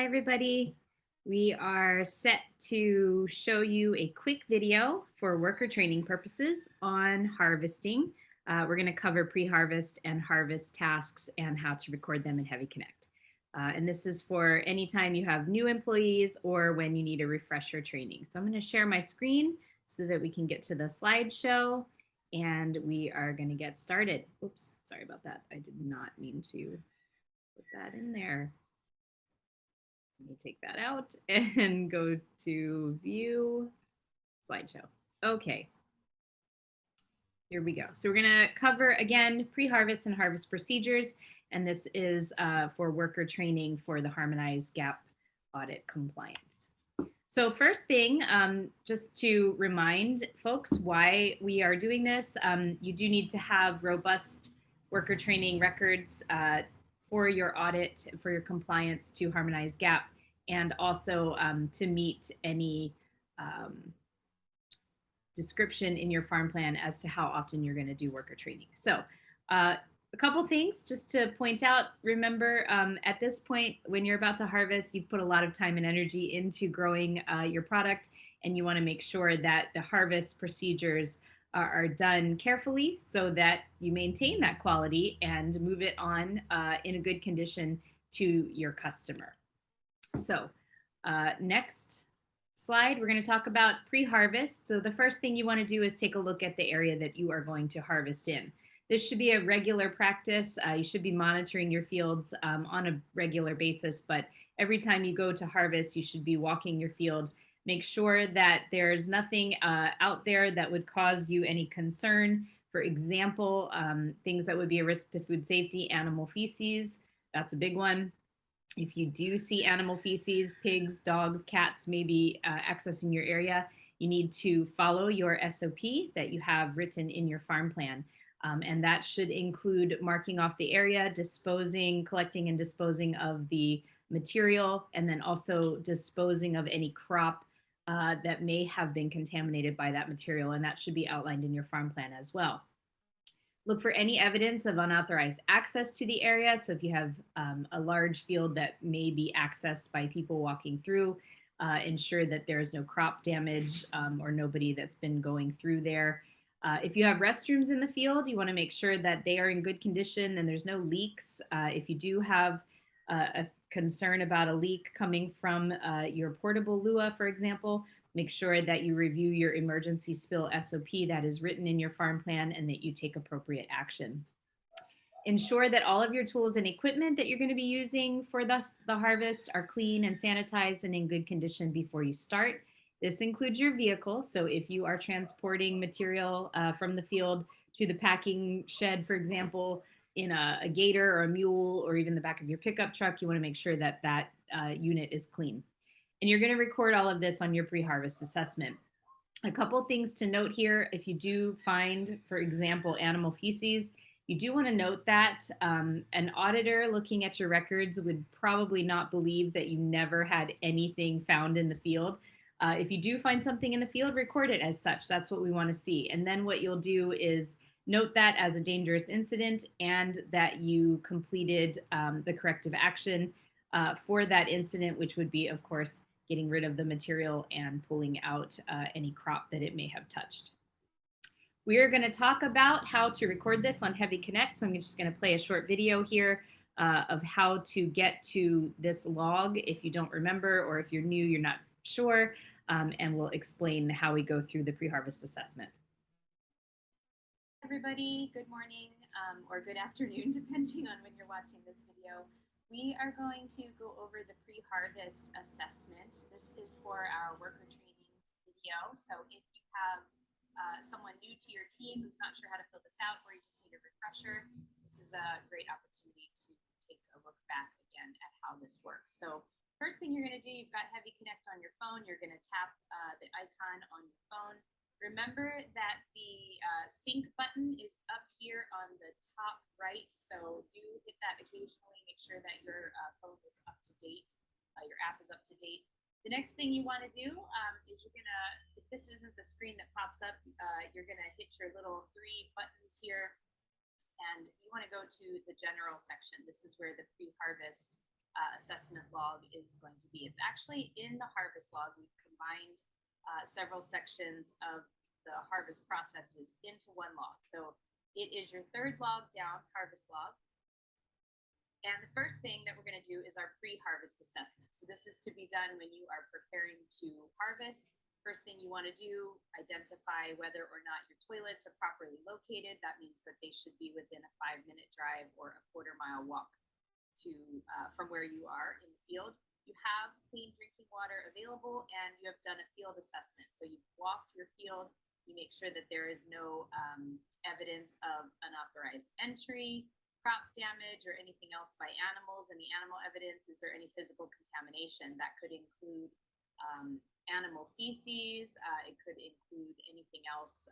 Hi, everybody. We are set to show you a quick video for worker training purposes on harvesting. We're going to cover pre-harvest and harvest tasks and how to record them in Heavy Connect. And this is for anytime you have new employees or when you need a refresher training. So I'm going to share my screen so that we can get to the slideshow and we are going to get started. Oops, sorry about that. I did not mean to put that in there. Let me take that out and go to view slideshow. Okay, here we go. So we're gonna cover again pre-harvest and harvest procedures, and this is for worker training for the harmonized gap audit compliance. So first thing, just to remind folks why we are doing this, you do need to have robust worker training records for your audit, for your compliance to harmonized gap, and also to meet any description in your farm plan as to how often you're going to do worker training. So a couple things just to point out. Remember, at this point, when you're about to harvest, you've put a lot of time and energy into growing your product, and you want to make sure that the harvest procedures are done carefully so that you maintain that quality and move it on in a good condition to your customer. So next slide, we're going to talk about pre-harvest. So the first thing you want to do is take a look at the area that you are going to harvest in. This should be a regular practice. You should be monitoring your fields on a regular basis, but every time you go to harvest, you should be walking your field. Make sure that there's nothing out there that would cause you any concern. For example, things that would be a risk to food safety, animal feces, that's a big one. If you do see animal feces, pigs, dogs, cats maybe accessing your area, you need to follow your SOP that you have written in your farm plan. And that should include marking off the area, disposing, collecting and disposing of the material, and then also disposing of any crop that may have been contaminated by that material. And that should be outlined in your farm plan as well. Look for any evidence of unauthorized access to the area. So if you have a large field that may be accessed by people walking through, ensure that there is no crop damage or nobody that's been going through there. If you have restrooms in the field, you want to make sure that they are in good condition and there's no leaks. If you do have a concern about a leak coming from your portable Lua, for example, make sure that you review your emergency spill SOP that is written in your farm plan and that you take appropriate action. Ensure that all of your tools and equipment that you're going to be using for the harvest are clean and sanitized and in good condition before you start. This includes your vehicle. So if you are transporting material from the field to the packing shed, for example, in a gator or a mule or even the back of your pickup truck, you want to make sure that that unit is clean. And you're going to record all of this on your pre-harvest assessment. A couple things to note here. If you do find, for example, animal feces, you do want to note that an auditor looking at your records would probably not believe that you never had anything found in the field. If you do find something in the field, record it as such. That's what we want to see. And then what you'll do is note that as a dangerous incident and that you completed the corrective action for that incident, which would be, of course, getting rid of the material and pulling out any crop that it may have touched. We are going to talk about how to record this on Heavy Connect. So I'm just going to play a short video here of how to get to this log if you don't remember, or if you're new, you're not sure, and we'll explain how we go through the pre-harvest assessment. Everybody, good morning or good afternoon, depending on when you're watching this video. We are going to go over the pre-harvest assessment. This is for our worker training video. So if you have someone new to your team who's not sure how to fill this out, or you just need a refresher, this is a great opportunity to take a look back again at how this works. So first thing you're going to do, you've got Heavy Connect on your phone. You're going to tap the icon on your phone. Remember that the sync button is up here on the top right, so do hit that occasionally. Make sure that your phone is up to date, your app is up to date. The next thing you want to do is you're gonna, if this isn't the screen that pops up, you're gonna hit your little 3 buttons here, and you want to go to the general section. This is where the pre-harvest assessment log is going to be. It's actually in the harvest log. We've combined several sections of the harvest processes into one log. So it is your third log down, harvest log. And the first thing that we're going to do is our pre-harvest assessment. So this is to be done when you are preparing to harvest. First thing you want to do, identify whether or not your toilets are properly located. That means that they should be within a 5-minute drive or a quarter-mile walk to from where you are in the field. You have clean drinking water available, and you have done a field assessment. So you've walked your field. You make sure that there is no evidence of unauthorized entry, crop damage, or anything else by animals. And the animal evidence, is there any physical contamination? That could include animal feces. It could include anything else.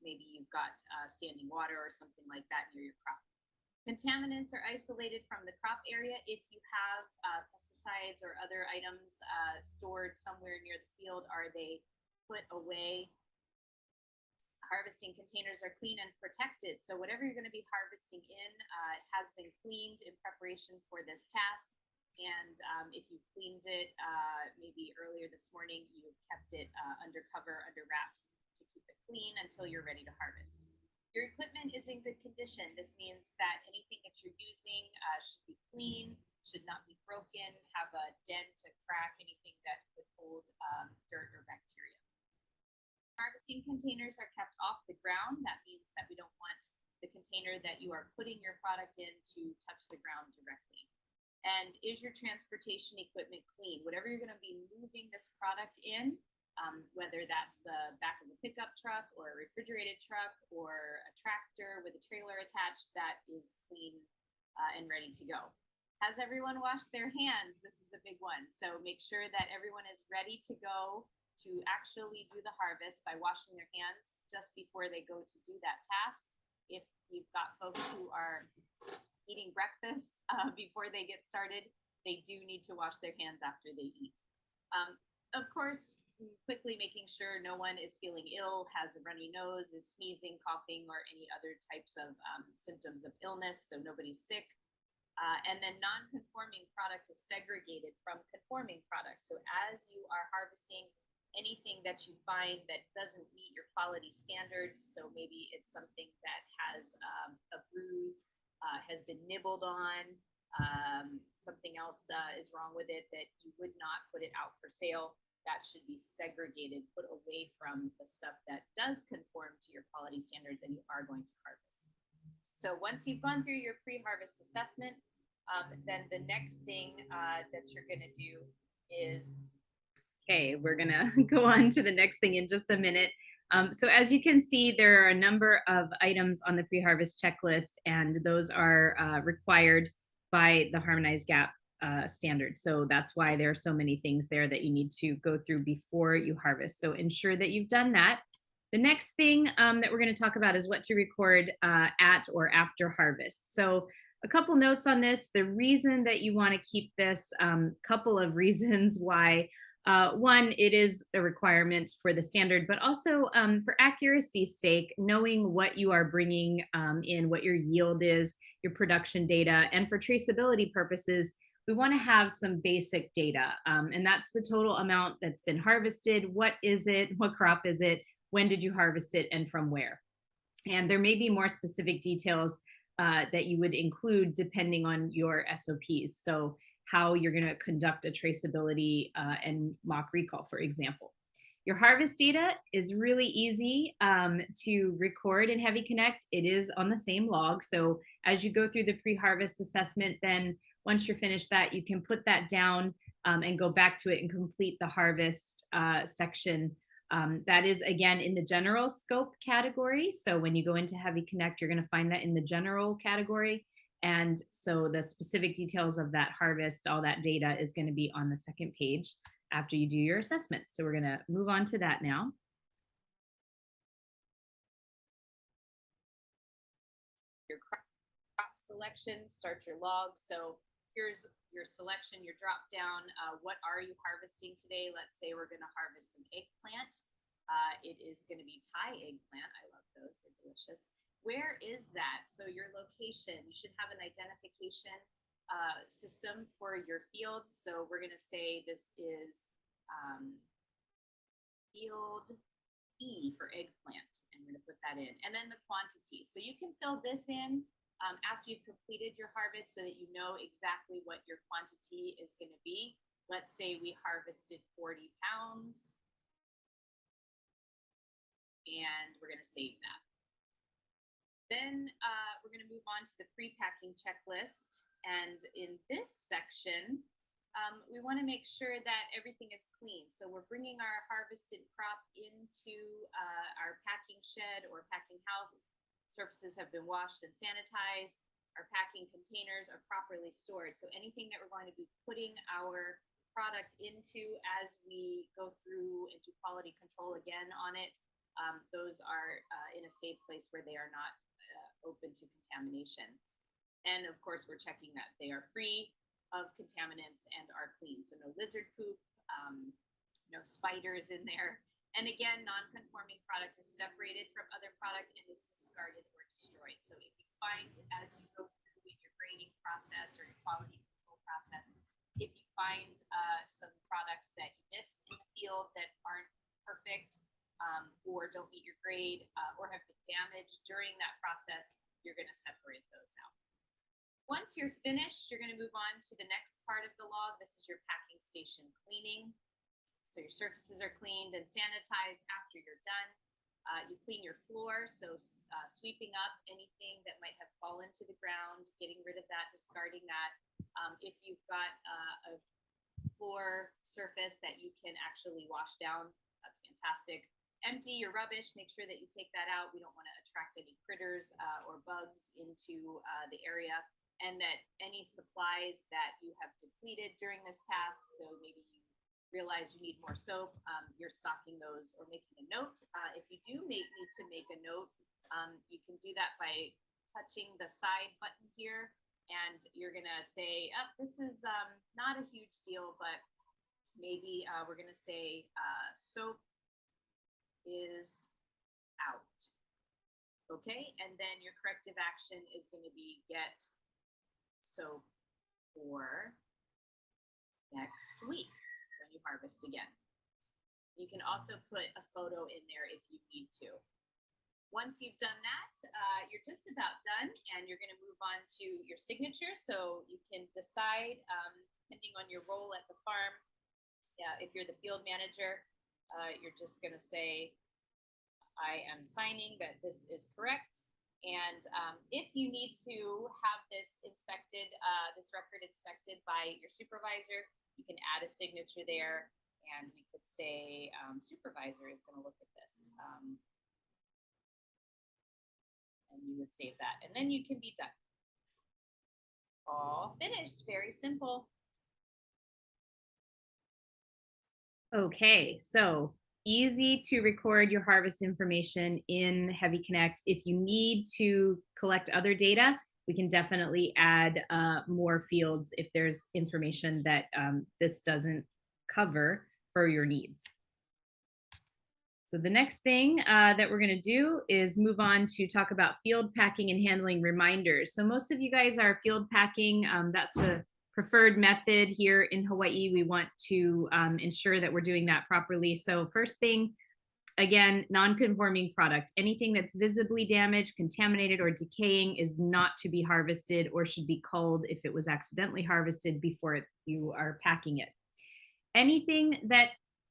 Maybe you've got standing water or something like that near your crop. Contaminants are isolated from the crop area. If you have pesticides or other items stored somewhere near the field, are they put away? Harvesting containers are clean and protected. So whatever you're going to be harvesting in has been cleaned in preparation for this task. And if you cleaned it maybe earlier this morning, you've kept it under cover, under wraps to keep it clean until you're ready to harvest. Your equipment is in good condition. This means that anything that you're using should be clean, should not be broken, have a dent, a crack, anything that could hold dirt or bacteria. Harvesting containers are kept off the ground. That means that we don't want the container that you are putting your product in to touch the ground directly. And is your transportation equipment clean? Whatever you're going to be moving this product in, whether that's the back of a pickup truck or a refrigerated truck or a tractor with a trailer attached, that is clean and ready to go. Has everyone washed their hands? This is the big one. So make sure that everyone is ready to go to actually do the harvest by washing their hands just before they go to do that task. If you've got folks who are eating breakfast before they get started, they do need to wash their hands after they eat. Of course, quickly making sure no one is feeling ill, has a runny nose, is sneezing, coughing, or any other types of symptoms of illness, so nobody's sick. And then non-conforming product is segregated from conforming product. So as you are harvesting anything that you find that doesn't meet your quality standards, so maybe it's something that has a bruise, has been nibbled on, something else is wrong with it that you would not put it out for sale, that should be segregated, put away from the stuff that does conform to your quality standards and you are going to harvest. So once you've gone through your pre-harvest assessment, then the next thing that you're going to do is, okay, we're going to go on to the next thing in just a minute. So as you can see, there are a number of items on the pre-harvest checklist, and those are required by the Harmonized GAP standard. So that's why there are so many things there that you need to go through before you harvest. So ensure that you've done that. The next thing that we're going to talk about is what to record at or after harvest. So a couple notes on this. The reason that you want to keep this, couple of reasons why. One, it is a requirement for the standard, but also for accuracy's sake, knowing what you are bringing in, what your yield is, your production data, and for traceability purposes, we want to have some basic data. And that's the total amount that's been harvested. What is it? What crop is it? When did you harvest it and from where? And there may be more specific details that you would include depending on your SOPs. So how you're going to conduct a traceability and mock recall, for example. Your harvest data is really easy to record in Heavy Connect. It is on the same log. So as you go through the pre-harvest assessment, then once you're finished that, you can put that down and go back to it and complete the harvest section. That is, again, in the general scope category. So when you go into Heavy Connect, you're going to find that in the general category. And so the specific details of that harvest, all that data is going to be on the second page after you do your assessment. So we're going to move on to that now. Your crop selection, start your log. So here's your selection, your drop down. What are you harvesting today? Let's say we're going to harvest an eggplant. It is going to be Thai eggplant. I love those, they're delicious. Where is that? So your location, you should have an identification system for your fields. So we're going to say this is field E for eggplant. And we're going to put that in. And then the quantity. So you can fill this in after you've completed your harvest so that you know exactly what your quantity is going to be. Let's say we harvested 40 pounds. And we're going to save that. Then we're going to move on to the pre-packing checklist. And in this section, we want to make sure that everything is clean. So we're bringing our harvested crop into our packing shed or packing house. Surfaces have been washed and sanitized. Our packing containers are properly stored. So anything that we're going to be putting our product into as we go through and do quality control again on it, those are in a safe place where they are not open to contamination. And of course, we're checking that they are free of contaminants and are clean. So no lizard poop, no spiders in there. And again, non-conforming product is separated from other product and is discarded or destroyed. So if you find as you go through in your grading process or your quality control process, if you find some products that you missed in the field that aren't perfect, or don't meet your grade, or have been damaged during that process, you're going to separate those out. Once you're finished, you're going to move on to the next part of the log. This is your packing station cleaning. So your surfaces are cleaned and sanitized after you're done. You clean your floor, so sweeping up anything that might have fallen to the ground, getting rid of that, discarding that. If you've got a floor surface that you can actually wash down, that's fantastic. Empty your rubbish, make sure that you take that out. We don't want to attract any critters or bugs into the area, and that any supplies that you have depleted during this task, so maybe you realize you need more soap, you're stocking those or making a note. If you do need to make a note, you can do that by touching the side button here, and you're going to say, oh, this is not a huge deal, but maybe we're going to say soap is out. Okay, and then your corrective action is going to be get soap for next week when you harvest again. You can also put a photo in there if you need to. Once you've done that, you're just about done, and you're going to move on to your signature. So you can decide, depending on your role at the farm, if you're the field manager, you're just going to say, I am signing that this is correct. And if you need to have this inspected, this record inspected by your supervisor, you can add a signature there, and we could say supervisor is going to look at this. And you would save that, and then you can be done. All finished, very simple. Okay, so easy to record your harvest information in Heavy Connect. If you need to collect other data, we can definitely add more fields if there's information that this doesn't cover for your needs. So the next thing that we're going to do is move on to talk about field packing and handling reminders. So most of you guys are field packing. That's the preferred method here in Hawaii. We want to ensure that we're doing that properly. So first thing, again, non-conforming product. Anything that's visibly damaged, contaminated, or decaying is not to be harvested or should be culled if it was accidentally harvested before you are packing it. Anything that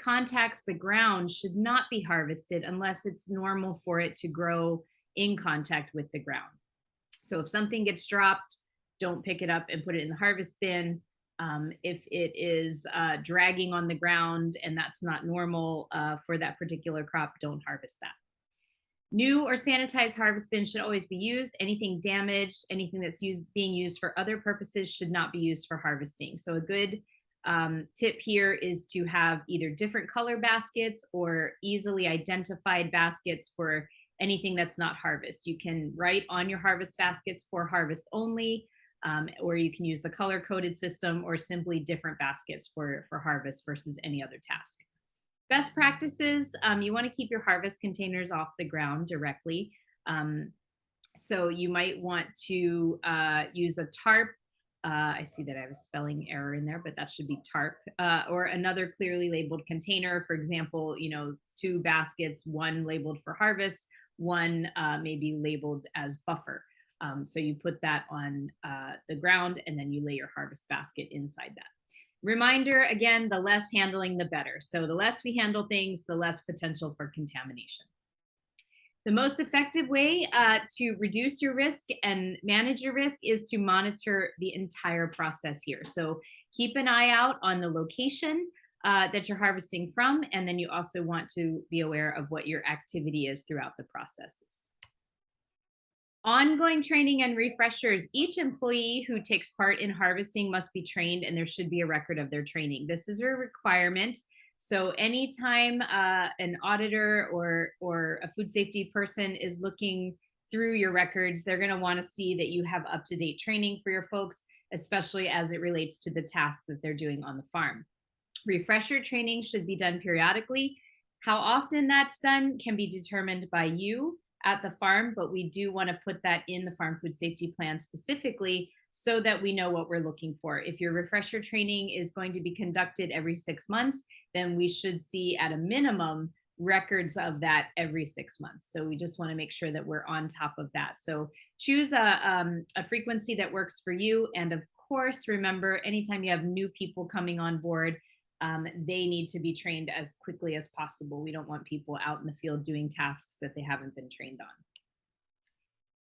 contacts the ground should not be harvested unless it's normal for it to grow in contact with the ground. So if something gets dropped, don't pick it up and put it in the harvest bin. If it is dragging on the ground and that's not normal for that particular crop, don't harvest that. New or sanitized harvest bins should always be used. Anything damaged, anything that's being used for other purposes should not be used for harvesting. So a good tip here is to have either different color baskets or easily identified baskets for anything that's not harvest. You can write on your harvest baskets for harvest only, or you can use the color-coded system or simply different baskets for harvest versus any other task. Best practices, you want to keep your harvest containers off the ground directly. So you might want to use a tarp I see that I have a spelling error in there, but that should be tarp, or another clearly labeled container. For example, 2 baskets, one labeled for harvest, one maybe labeled as buffer. So you put that on the ground and then you lay your harvest basket inside that. Reminder again, the less handling, the better. So the less we handle things, the less potential for contamination. The most effective way to reduce your risk and manage your risk is to monitor the entire process here. So keep an eye out on the location that you're harvesting from, and then you also want to be aware of what your activity is throughout the processes. Ongoing training and refreshers. Each employee who takes part in harvesting must be trained, and there should be a record of their training. This is a requirement. So anytime an auditor or a food safety person is looking through your records, they're going to want to see that you have up-to-date training for your folks, especially as it relates to the task that they're doing on the farm. Refresher training should be done periodically. How often that's done can be determined by you at the farm, but we do want to put that in the farm food safety plan specifically so that we know what we're looking for. If your refresher training is going to be conducted every 6 months, then we should see at a minimum records of that every 6 months. So we just want to make sure that we're on top of that. So choose a frequency that works for you. And of course, remember, anytime you have new people coming on board, they need to be trained as quickly as possible. We don't want people out in the field doing tasks that they haven't been trained on.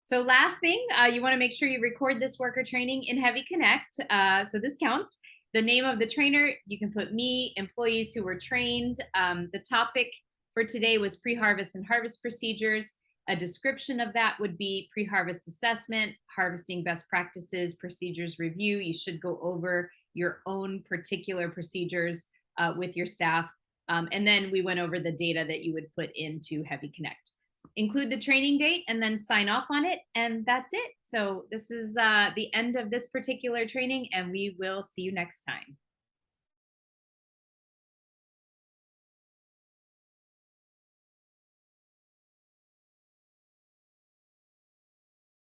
So last thing, you want to make sure you record this worker training in Heavy Connect. So this counts. The name of the trainer, you can put me, employees who were trained. The topic for today was pre-harvest and harvest procedures. A description of that would be pre-harvest assessment, harvesting best practices, procedures review. You should go over your own particular procedures with your staff. And then we went over the data that you would put into Heavy Connect. Include the training date and then sign off on it. And that's it. So this is the end of this particular training, and we will see you next time.